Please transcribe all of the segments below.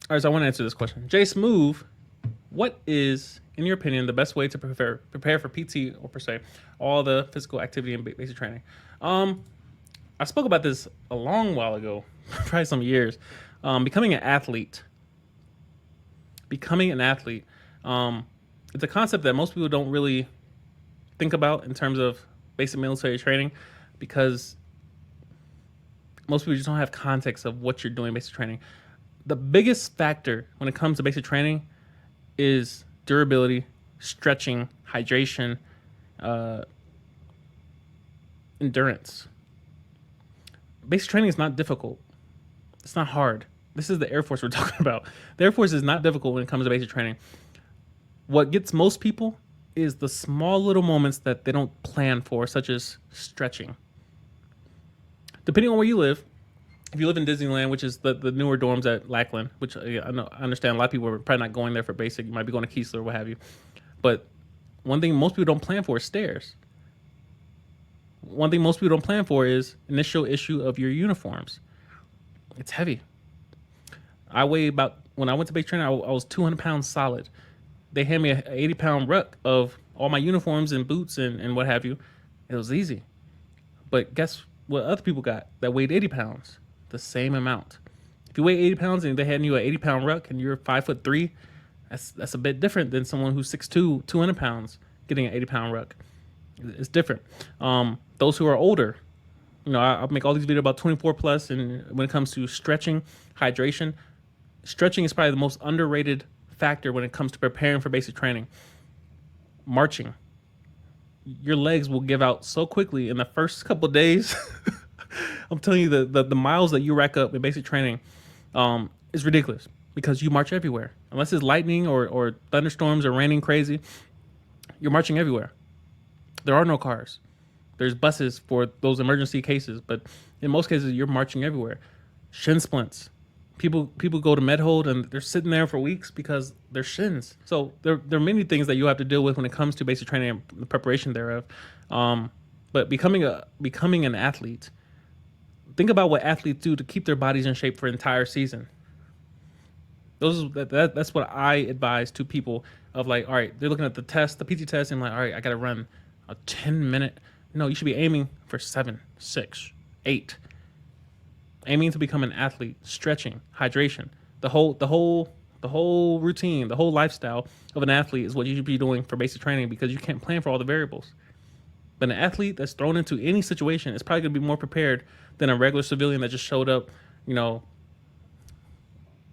All right, so I want to answer this question. Jay Smooth, what is, in your opinion, the best way to prepare for PT or per se all the physical activity and basic training? Um, I spoke about this a long while ago, probably some years. Becoming an athlete. Becoming an athlete. Um, it's a concept that most people don't really think about in terms of basic military training because most people just don't have context of what you're doing basic training. The biggest factor when it comes to basic training is durability, stretching, hydration, uh, endurance. Basic training is not difficult. It's not hard. This is the Air Force we're talking about. The Air Force is not difficult when it comes to basic training. What gets most people is the small little moments that they don't plan for, such as stretching. Depending on where you live, if you live in Disneyland, which is the newer dorms at Lackland, which I know I understand a lot of people are probably not going there for basic. You might be going to Keesler or what have you. But one thing most people don't plan for is stairs. One thing most people don't plan for is initial issue of your uniforms. It's heavy. I weigh about, when I went to base training, I was 200 pounds solid. They hand me a 80-pound ruck of all my uniforms and boots and what have you. It was easy. But guess what other people got that weighed 80 pounds? The same amount. If you weigh 80 pounds and they hand you an 80-pound ruck and you're 5'3", that's a bit different than someone who's 6'2", 200 pounds getting an 80-pound ruck. It's different. Those who are older, I make all these videos about 24 plus, and when it comes to stretching, hydration, stretching is probably the most underrated factor when it comes to preparing for basic training. Marching, your legs will give out so quickly in the first couple of days. I'm telling you, the miles that you rack up in basic training is ridiculous because you march everywhere. Unless it's lightning or thunderstorms or raining crazy, you're marching everywhere. There are no cars. There's buses for those emergency cases, but in most cases, you're marching everywhere. Shin splints. People go to MedHold and they're sitting there for weeks because they're shins. So there are many things that you have to deal with when it comes to basic training and the preparation thereof. But becoming an athlete, think about what athletes do to keep their bodies in shape for an entire season. That's what I advise to people of, like, all right, they're looking at the test, the PT test, and like, all right, I got to run a 10-minute. No, you should be aiming for 7, 6, 8. Aiming to become an athlete, stretching, hydration, the whole routine, the whole lifestyle of an athlete is what you should be doing for basic training because you can't plan for all the variables. But an athlete that's thrown into any situation is probably going to be more prepared than a regular civilian that just showed up,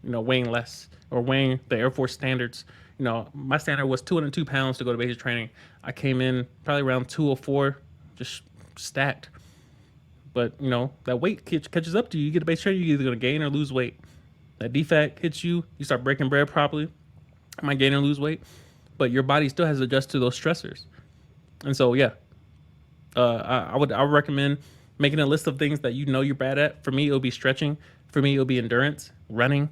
weighing less or weighing the Air Force standards. My standard was 202 pounds to go to basic training. I came in probably around 204, just stacked. But, that weight catches up to you. You get to basic training, you're either going to gain or lose weight. That defect hits you, you start breaking bread properly, you might gain or lose weight. But your body still has to adjust to those stressors. And so, yeah, I would recommend making a list of things that you're bad at. For me, it'll be stretching. For me, it'll be endurance, running,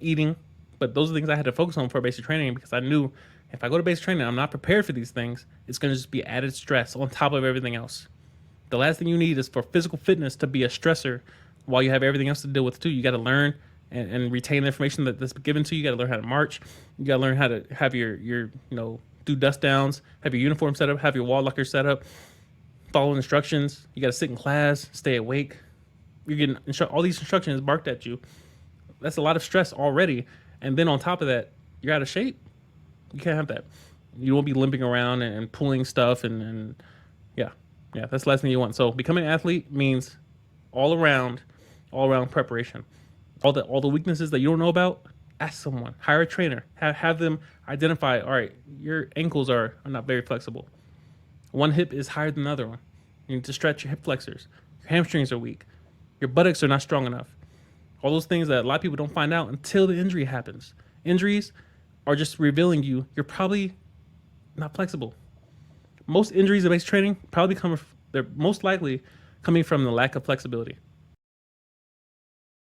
eating. But those are things I had to focus on for basic training because I knew if I go to basic training, I'm not prepared for these things. It's going to just be added stress on top of everything else. The last thing you need is for physical fitness to be a stressor while you have everything else to deal with too. You got to learn and retain the information that's given to you. You got to learn how to march. You got to learn how to have your do dust downs, have your uniform set up, have your wall locker set up, follow instructions. You got to sit in class, stay awake. You're getting all these instructions barked at you. That's a lot of stress already. And then on top of that, you're out of shape. You can't have that. You won't be limping around and pulling stuff and yeah, that's the last thing you want. So becoming an athlete means all around preparation. All the weaknesses that you don't know about, ask someone, hire a trainer, have them identify, all right, your ankles are not very flexible. One hip is higher than the other one. You need to stretch your hip flexors. Your hamstrings are weak. Your buttocks are not strong enough. All those things that a lot of people don't find out until the injury happens. Injuries are just revealing you're probably not flexible. Most injuries in basic training they're most likely coming from the lack of flexibility.